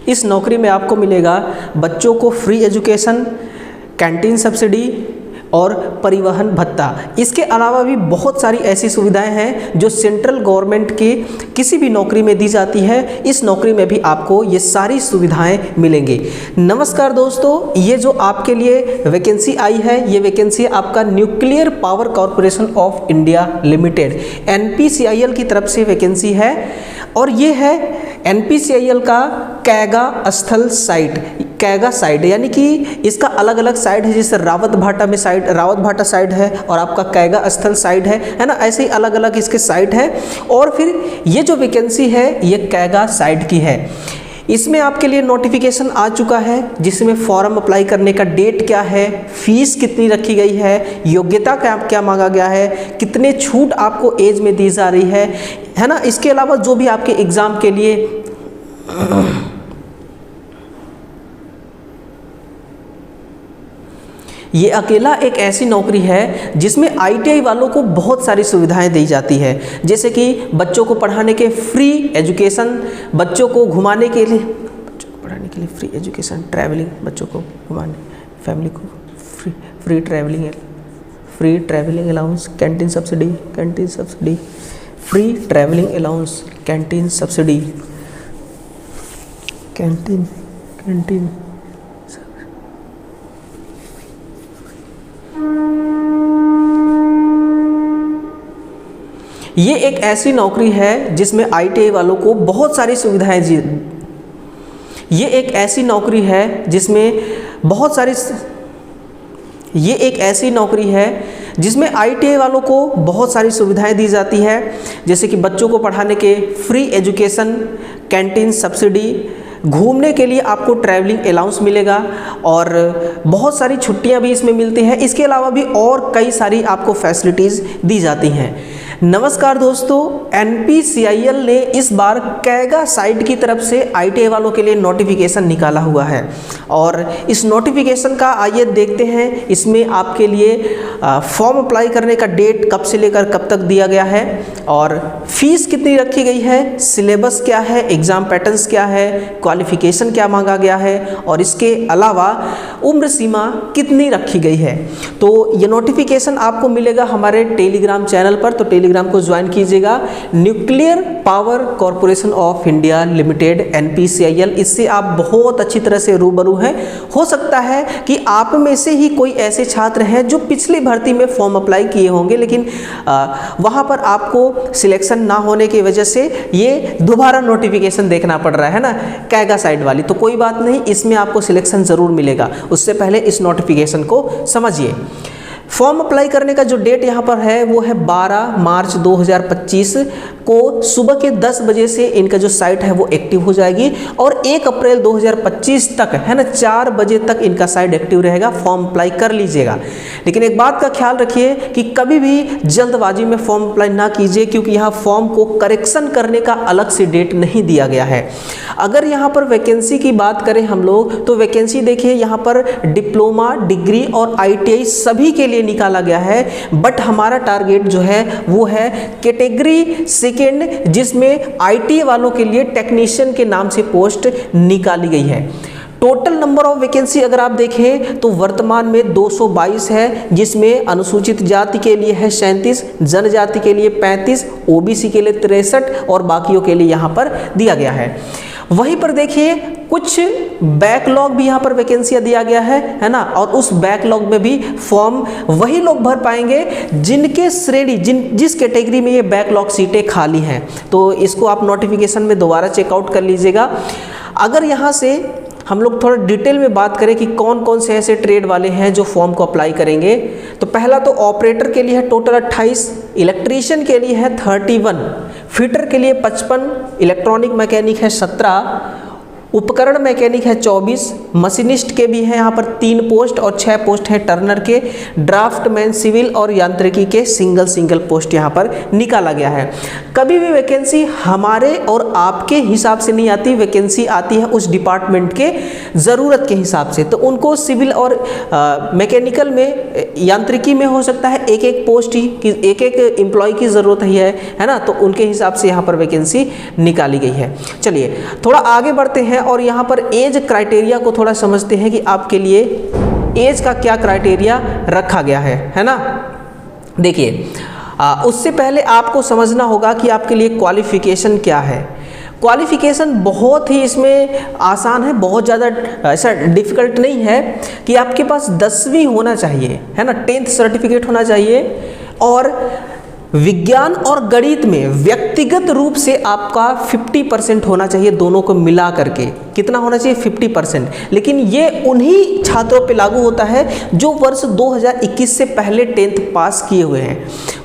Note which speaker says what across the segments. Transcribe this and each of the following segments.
Speaker 1: इस नौकरी में आपको मिलेगा बच्चों को फ्री एजुकेशन, कैंटीन सब्सिडी और परिवहन भत्ता। इसके अलावा भी बहुत सारी ऐसी सुविधाएं हैं जो सेंट्रल गवर्नमेंट की किसी भी नौकरी में दी जाती है। इस नौकरी में भी आपको ये सारी सुविधाएं मिलेंगी। नमस्कार दोस्तों, ये जो आपके लिए वैकेंसी आई है, ये वैकेंसी आपका nuclear power corporation of India limited NPCIL की तरफ से वैकेंसी है और ये है NPCIL का कैगा स्थल साइट, कैगा साइट यानी कि इसका अलग अलग साइट है, जैसे रावत भाटा साइट है और आपका कैगा स्थल साइट है ना, ऐसे ही अलग अलग इसके साइट है। और फिर ये जो वैकेंसी है ये कैगा साइट की है। इसमें आपके लिए नोटिफिकेशन आ चुका है जिसमें फॉर्म अप्लाई करने का डेट क्या है, फीस कितनी रखी गई है, योग्यता क्या मांगा गया है, कितने छूट आपको एज में दी जा रही है ना। इसके अलावा जो भी आपके एग्ज़ाम के लिए ये अकेला एक ऐसी नौकरी है जिसमें ITI वालों को बहुत सारी सुविधाएं दी जाती है, जैसे कि बच्चों को पढ़ाने के फ्री एजुकेशन, बच्चों को घुमाने के लिए, पढ़ाने के लिए फ्री एजुकेशन, ट्रैवलिंग, बच्चों को घुमाने, फैमिली को free travelling allowance, canteen subsidy, free travelling allowance, canteen subsidy, canteen ये एक ऐसी नौकरी है जिसमें ITI वालों को बहुत सारी सुविधाएं ये एक ऐसी नौकरी है जिसमें ITI वालों को बहुत सारी सुविधाएं दी जाती है, जैसे कि बच्चों को पढ़ाने के फ्री एजुकेशन, कैंटीन सब्सिडी, घूमने के लिए आपको ट्रैवलिंग अलाउंस मिलेगा और बहुत सारी छुट्टियां भी इसमें मिलती हैं। इसके अलावा भी और कई सारी आपको फैसिलिटीज़ दी जाती हैं। नमस्कार दोस्तों, NPCIL ने इस बार कैगा साइट की तरफ से ITI वालों के लिए नोटिफिकेशन निकाला हुआ है और इस नोटिफिकेशन का आइए देखते हैं। इसमें आपके लिए फॉर्म अप्लाई करने का डेट कब से लेकर कब तक दिया गया है और फीस कितनी रखी गई है, सिलेबस क्या है, एग्ज़ाम पैटर्न्स क्या है, क्वालिफिकेशन क्या मांगा गया है और इसके अलावा उम्र सीमा कितनी रखी गई है। तो ये नोटिफिकेशन आपको मिलेगा हमारे टेलीग्राम चैनल पर, तो टेलीग्राम को ज्वाइन कीजिएगा। Nuclear power corporation of India limited NPCIL, इससे आप बहुत अच्छी तरह से रूबरू हैं। हो सकता है कि आप में से ही कोई ऐसे छात्र हैं जो पिछली भर्ती में फॉर्म अप्लाई किए होंगे, लेकिन वहाँ पर आपको सिलेक्शन ना होने की वजह से ये दोबारा नोटिफिकेशन देखना पड़ रहा है ना, कैगा साइड वाली। तो कोई बात नहीं, इसमें आपको सिलेक्शन ज़रूर मिलेगा। उससे पहले इस नोटिफिकेशन को समझिए। फॉर्म अप्लाई करने का जो डेट यहाँ पर है वो है 12 मार्च 2025 को सुबह के 10 बजे से इनका जो साइट है वो एक्टिव हो जाएगी और 1 अप्रैल 2025 तक है ना 4 बजे तक इनका साइट एक्टिव रहेगा। फॉर्म अप्लाई कर लीजिएगा, लेकिन एक बात का ख्याल रखिए कि कभी भी जल्दबाजी में फॉर्म अप्लाई ना कीजिए, क्योंकि यहाँ फॉर्म को करेक्शन करने का अलग से डेट नहीं दिया गया है। अगर यहाँ पर वैकेंसी की बात करें हम लोग, तो वैकेंसी देखिए यहाँ पर डिप्लोमा, डिग्री और ITI सभी के लिए निकाला गया है, बट हमारा टारगेट जो है वो है कैटेगरी सेकेंड, जिसमें ITI वालों के लिए टेक्नीशियन के नाम से पोस्ट निकाली गई है। टोटल नंबर ऑफ वैकेंसी अगर आप देखें तो वर्तमान में 222 है, जिसमें अनुसूचित जाति के लिए है 37, जनजाति के लिए 35, OBC के लिए 63 और बाकियों के लिए यहाँ पर दिया गया है। वहीं पर देखिए कुछ बैकलॉग भी यहाँ पर वैकेंसियाँ दिया गया है ना, और उस बैकलॉग में भी फॉर्म वही लोग भर पाएंगे जिनके श्रेणी जिस कैटेगरी में ये बैकलॉग सीटें खाली हैं। तो इसको आप नोटिफिकेशन में दोबारा चेकआउट कर लीजिएगा। अगर यहाँ से हम लोग थोड़ा डिटेल में बात करें कि कौन कौन से ऐसे ट्रेड वाले हैं जो फॉर्म को अप्लाई करेंगे, तो पहला तो ऑपरेटर के लिए है टोटल 28, इलेक्ट्रीशियन के लिए है 31, फिटर के लिए 55, इलेक्ट्रॉनिक मैकेनिक है 17, उपकरण मैकेनिक है 24, मशीनिस्ट के भी हैं यहाँ पर 3 पोस्ट और 6 पोस्ट हैं टर्नर के, ड्राफ्टमैन सिविल और यांत्रिकी के सिंगल पोस्ट यहाँ पर निकाला गया है। कभी भी वैकेंसी हमारे और आपके हिसाब से नहीं आती, वैकेंसी आती है उस डिपार्टमेंट के ज़रूरत के हिसाब से। तो उनको सिविल और मैकेनिकल में, यांत्रिकी में हो सकता है एक पोस्ट ही कि एक एम्प्लॉय की ज़रूरत ही है ना, तो उनके हिसाब से यहाँ पर वैकेंसी निकाली गई है। चलिए थोड़ा आगे बढ़ते हैं और यहाँ पर एज क्राइटेरिया को थोड़ा समझते हैं कि आपके लिए एज का क्या क्राइटेरिया रखा गया है ना। देखिए उससे पहले आपको समझना होगा कि आपके लिए क्वालिफ़िकेशन क्या है। क्वालिफ़िकेशन बहुत ही इसमें आसान है, बहुत ज़्यादा ऐसा डिफ़िकल्ट नहीं है कि आपके पास 10वीं होना चाहिए, है ना, 10th सर्टिफिकेट होना चाहिए, और विज्ञान और गणित में व्यक्तिगत रूप से आपका 50% होना चाहिए, दोनों को मिला करके। कितना होना चाहिए? 50%। लेकिन ये उन्हीं छात्रों पे लागू होता है जो वर्ष 2021 से पहले 10th पास किए हुए हैं।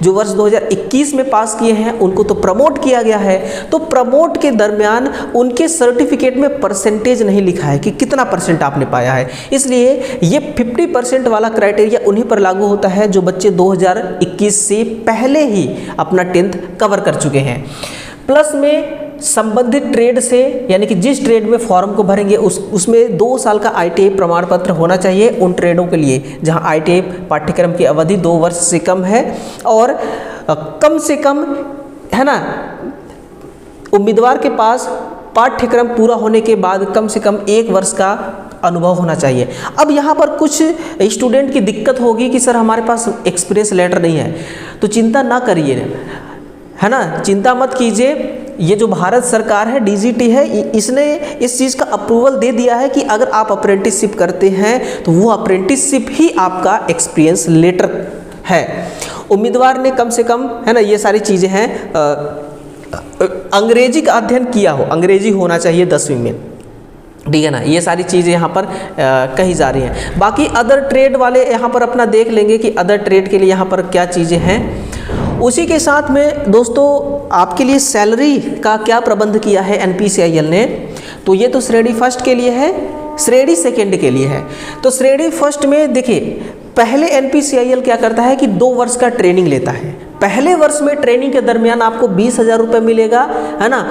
Speaker 1: जो वर्ष 2021 में पास किए हैं उनको तो प्रमोट किया गया है, तो प्रमोट के दरमियान उनके सर्टिफिकेट में परसेंटेज नहीं लिखा है कि कितना परसेंट आपने पाया है, इसलिए ये 50% वाला क्राइटेरिया उन्हीं पर लागू होता है जो बच्चे 2021 से पहले ही अपना 10th कवर कर चुके हैं। प्लस में संबंधित ट्रेड से, यानी कि जिस ट्रेड में फॉर्म को भरेंगे उसमें 2 साल का ITI प्रमाण पत्र होना चाहिए उन ट्रेडों के लिए जहां ITI पाठ्यक्रम की अवधि 2 वर्ष से कम है, और कम से कम, है ना, उम्मीदवार के पास पाठ्यक्रम पूरा होने के बाद कम से कम 1 वर्ष का अनुभव होना चाहिए। अब यहाँ पर कुछ स्टूडेंट की दिक्कत होगी कि सर हमारे पास एक्सपीरियंस लेटर नहीं है, तो चिंता ना करिए, है ना, चिंता मत कीजिए। ये जो भारत सरकार है, DGT है, इसने इस चीज़ का अप्रूवल दे दिया है कि अगर आप अप्रेंटिसशिप करते हैं तो वो अप्रेंटिसशिप ही आपका एक्सपीरियंस लेटर है। उम्मीदवार ने कम से कम, है ना, ये सारी चीज़ें हैं, अंग्रेजी का अध्ययन किया हो, अंग्रेजी होना चाहिए 10वीं में, ठीक है ना। ये सारी चीज़ें यहाँ पर कही जा रही हैं। बाकी अदर ट्रेड वाले यहाँ पर अपना देख लेंगे कि अदर ट्रेड के लिए यहाँ पर क्या चीज़ें हैं। उसी के साथ में दोस्तों आपके लिए सैलरी का क्या प्रबंध किया है NPCIL ने, तो ये तो श्रेणी फर्स्ट के लिए है, श्रेणी सेकंड के लिए है। तो श्रेणी फर्स्ट में देखिए, पहले NPCIL क्या करता है कि 2 वर्ष का ट्रेनिंग लेता है। पहले वर्ष में ट्रेनिंग के दरमियान आपको 20,000 रुपये मिलेगा, है ना,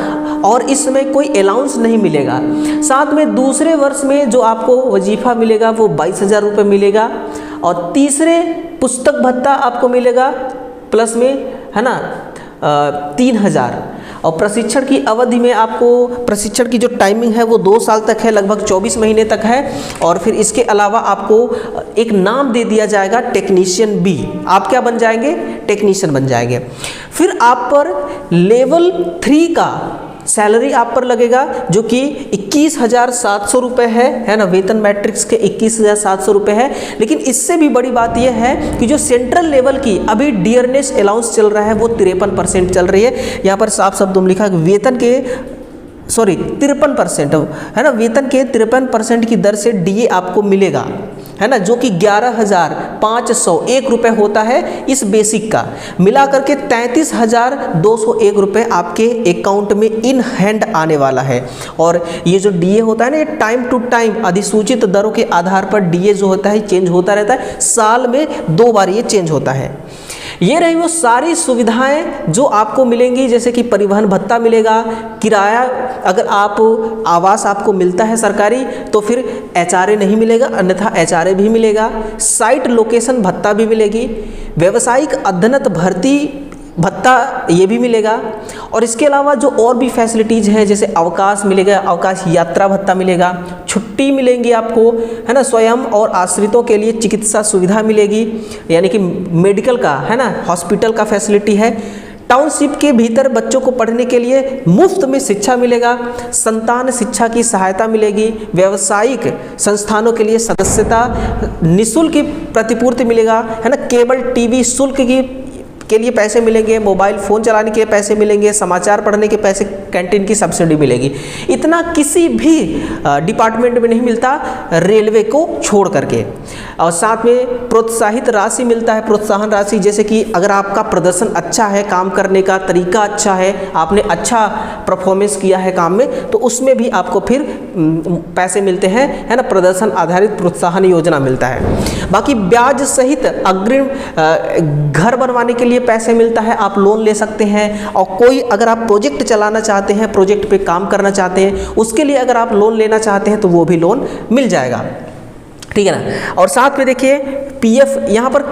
Speaker 1: और इसमें कोई अलाउंस नहीं मिलेगा। साथ में दूसरे वर्ष में जो आपको वजीफ़ा मिलेगा वो 22,000 रुपये मिलेगा, और तीसरे पुस्तक भत्ता आपको मिलेगा प्लस में, है ना, 3,000। और प्रशिक्षण की अवधि में आपको, प्रशिक्षण की जो टाइमिंग है वो 2 साल तक है, लगभग 24 महीने तक है। और फिर इसके अलावा आपको एक नाम दे दिया जाएगा टेक्नीशियन B, आप क्या बन जाएंगे? टेक्नीशियन बन जाएंगे। फिर आप पर लेवल 3 का सैलरी आप पर लगेगा जो कि 21,700 रुपये है ना, वेतन मैट्रिक्स के 21,700 रुपये है। लेकिन इससे भी बड़ी बात यह है कि जो सेंट्रल लेवल की अभी डियरनेस अलाउंस चल रहा है वो 53% चल रही है। यहाँ पर साफ शब्दों में लिखा है वेतन के 53%, है ना, वेतन के 53% की दर से DA आपको मिलेगा, है ना, जो कि 11,501 रुपये होता है इस बेसिक का, मिला करके 33,201 रुपये आपके अकाउंट में इन हैंड आने वाला है। और ये जो DA होता है ना, ये टाइम टू टाइम अधिसूचित दरों के आधार पर DA जो होता है चेंज होता रहता है, साल में 2 बार ये चेंज होता है। ये रही वो सारी सुविधाएं जो आपको मिलेंगी, जैसे कि परिवहन भत्ता मिलेगा, किराया, अगर आप आवास आपको मिलता है सरकारी तो फिर HRA नहीं मिलेगा, अन्यथा HRA भी मिलेगा, साइट लोकेशन भत्ता भी मिलेगी, व्यावसायिक अध्ययन भर्ती भत्ता ये भी मिलेगा। और इसके अलावा जो और भी फैसिलिटीज़ हैं जैसे अवकाश मिलेगा, अवकाश यात्रा भत्ता मिलेगा, छुट्टी मिलेंगी आपको, है ना, स्वयं और आश्रितों के लिए चिकित्सा सुविधा मिलेगी, यानी कि मेडिकल का, है ना, हॉस्पिटल का फैसिलिटी है। टाउनशिप के भीतर बच्चों को पढ़ने के लिए मुफ्त में शिक्षा मिलेगा, संतान शिक्षा की सहायता मिलेगी, व्यावसायिक संस्थानों के लिए सदस्यता निःशुल्क प्रतिपूर्ति मिलेगा, है ना, केबल टीवी शुल्क के लिए पैसे मिलेंगे, मोबाइल फ़ोन चलाने के पैसे मिलेंगे, समाचार पढ़ने के पैसे, कैंटीन की सब्सिडी मिलेगी। इतना किसी भी डिपार्टमेंट में नहीं मिलता रेलवे को छोड़ करके। और साथ में प्रोत्साहित राशि मिलता है, प्रोत्साहन राशि, जैसे कि अगर आपका प्रदर्शन अच्छा है, काम करने का तरीका अच्छा है, आपने अच्छा परफॉर्मेंस किया है काम में, तो उसमें भी आपको फिर पैसे मिलते हैं, है ना, प्रदर्शन आधारित प्रोत्साहन योजना मिलता है। बाकी ब्याज सहित अग्रिम घर बनवाने के लिए पैसे मिलता है, आप लोन ले सकते हैं। और कोई अगर आप प्रोजेक्ट चलाना चाहते हैं, प्रोजेक्ट पे काम करना चाहते हैं, उसके लिए अगर आप लोन लेना चाहते हैं तो वो भी लोन मिल जाएगा। ठीक है ना। और साथ में देखिए पीएफ, यहाँ पर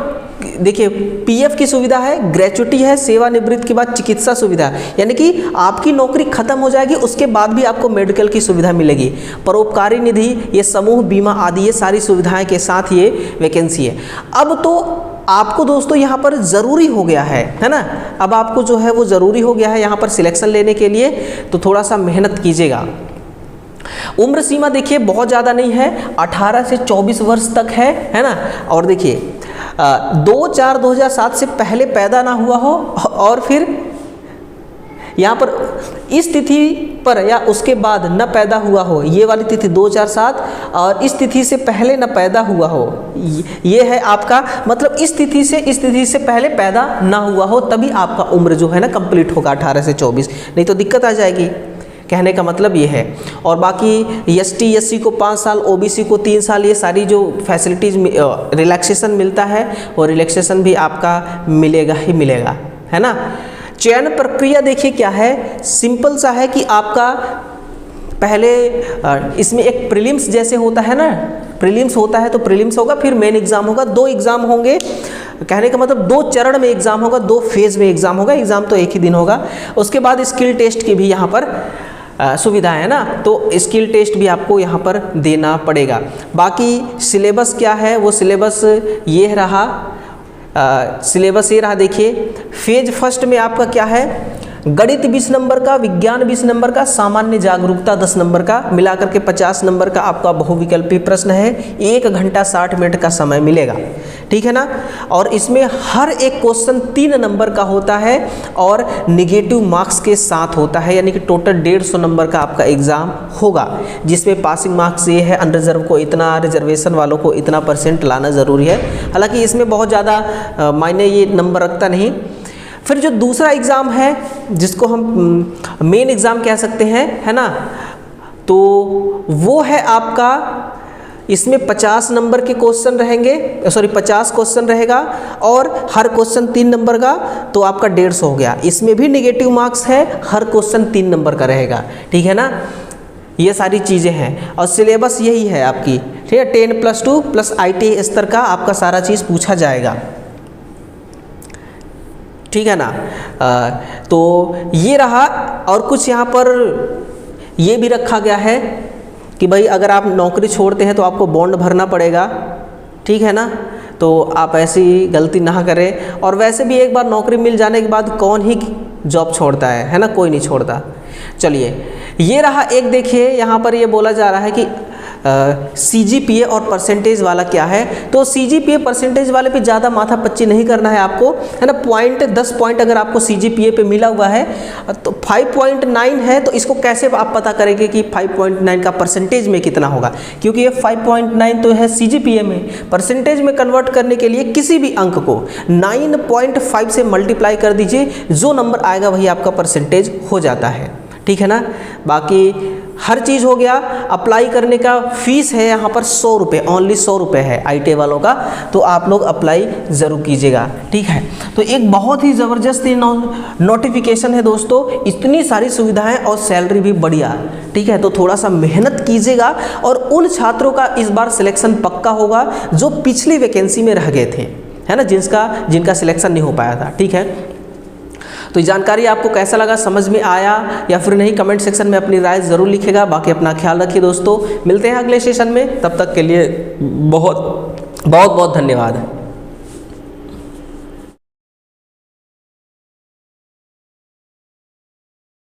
Speaker 1: देखिए पीएफ की सुविधा है, ग्रेचुटी है, सेवानिवृत्ति के बाद चिकित्सा सुविधा, यानी कि आपकी नौकरी खत्म हो जाएगी उसके बाद भी आपको मेडिकल की सुविधा मिलेगी, परोपकारी निधि, ये समूह बीमा आदि, ये सारी सुविधाएं के साथ ये वैकेंसी है। अब तो आपको दोस्तों यहाँ पर ज़रूरी हो गया है ना, अब आपको जो है वो ज़रूरी हो गया है यहाँ पर सिलेक्शन लेने के लिए, तो थोड़ा सा मेहनत कीजिएगा। उम्र सीमा देखिए बहुत ज़्यादा नहीं है, 18 से 24 वर्ष तक है ना। और देखिए 2/4/2007 से पहले पैदा ना हुआ हो और फिर यहाँ पर इस तिथि पर या उसके बाद न पैदा हुआ हो, ये वाली तिथि 2/4/7, और इस तिथि से पहले न पैदा हुआ हो, ये है आपका मतलब इस तिथि से पहले पैदा ना हुआ हो, तभी आपका उम्र जो है ना कंप्लीट होगा 18 से 24, नहीं तो दिक्कत आ जाएगी, कहने का मतलब ये है। और बाकी एसटी एससी को 5 साल, ओबीसी को 3 साल, ये सारी जो फैसिलिटीज़ रिलैक्सेशन मिलता है वो रिलैक्सेशन भी आपका मिलेगा ही मिलेगा, है ना। चयन प्रक्रिया देखिए क्या है, सिंपल सा है कि आपका पहले इसमें एक प्रीलिम्स जैसे होता है ना, प्रीलिम्स होता है तो प्रीलिम्स होगा, फिर मेन एग्ज़ाम होगा, 2 एग्ज़ाम होंगे, कहने का मतलब 2 चरण में एग्ज़ाम होगा, 2 फेज़ में एग्ज़ाम होगा, एग्ज़ाम तो एक ही दिन होगा। उसके बाद स्किल टेस्ट की भी यहाँ पर सुविधा है ना, तो स्किल टेस्ट भी आपको यहाँ पर देना पड़ेगा। बाकी सिलेबस क्या है, वो सिलेबस ये रहा, सिलेबस ये रहा देखिए। फेज फर्स्ट में आपका क्या है, गणित 20 नंबर का, विज्ञान 20 नंबर का, सामान्य जागरूकता 10 नंबर का, मिलाकर के 50 नंबर का आपका बहुविकल्पी प्रश्न है। 1 घंटा 60 मिनट का समय मिलेगा, ठीक है ना। और इसमें हर एक क्वेश्चन 3 नंबर का होता है और निगेटिव मार्क्स के साथ होता है, यानी कि टोटल 150 नंबर का आपका एग्ज़ाम होगा, जिसमें पासिंग मार्क्स ये है, अनरिजर्व को इतना, रिजर्वेशन वालों को इतना % लाना ज़रूरी है। हालांकि इसमें बहुत ज़्यादा मायने ये नंबर रखता नहीं। फिर जो दूसरा एग्ज़ाम है जिसको हम मेन एग्ज़ाम कह सकते हैं, है ना, तो वो है आपका, इसमें 50 नंबर के क्वेश्चन रहेंगे, 50 क्वेश्चन रहेगा और हर क्वेश्चन 3 नंबर का, तो आपका 150 हो गया। इसमें भी नेगेटिव मार्क्स है, हर क्वेश्चन 3 नंबर का रहेगा, ठीक है ना। ये सारी चीज़ें हैं और सिलेबस यही है आपकी, ठीक है। 10+2 प्लस ITA स्तर का आपका सारा चीज़ पूछा जाएगा, ठीक है ना। तो ये रहा। और कुछ यहाँ पर ये भी रखा गया है कि भाई अगर आप नौकरी छोड़ते हैं तो आपको बॉन्ड भरना पड़ेगा, ठीक है ना, तो आप ऐसी गलती ना करें। और वैसे भी एक बार नौकरी मिल जाने के बाद कौन ही जॉब छोड़ता है ना, कोई नहीं छोड़ता। चलिए ये रहा एक, देखिए यहाँ पर ये बोला जा रहा है कि CGPA और परसेंटेज वाला क्या है, तो CGPA परसेंटेज वाले पे ज़्यादा माथापच्ची नहीं करना है आपको, है ना। 10 पॉइंट अगर आपको CGPA पे मिला हुआ है तो 5.9 है, तो इसको कैसे आप पता करेंगे कि 5.9 का परसेंटेज में कितना होगा, क्योंकि ये 5.9 तो है CGPA में। परसेंटेज में कन्वर्ट करने के लिए किसी भी अंक को 9.5 से मल्टीप्लाई कर दीजिए, जो नंबर आएगा वही आपका परसेंटेज हो जाता है, ठीक है ना। बाकी हर चीज़ हो गया। अप्लाई करने का फीस है यहाँ पर 100 रुपये, ओनली 100 रुपये है ITA वालों का, तो आप लोग अप्लाई ज़रूर कीजिएगा, ठीक है। तो एक बहुत ही ज़बरदस्त नोटिफिकेशन है दोस्तों, इतनी सारी सुविधाएं और सैलरी भी बढ़िया, ठीक है। तो थोड़ा सा मेहनत कीजिएगा और उन छात्रों का इस बार सिलेक्शन पक्का होगा जो पिछली वैकेंसी में रह गए थे, है ना, जिनका सिलेक्शन नहीं हो पाया था, ठीक है। तो ये जानकारी आपको कैसा लगा, समझ में आया या फिर नहीं, कमेंट सेक्शन में अपनी राय ज़रूर लिखिएगा। बाकी अपना ख्याल रखिए दोस्तों, मिलते हैं अगले सेशन में, तब तक के लिए बहुत बहुत धन्यवाद।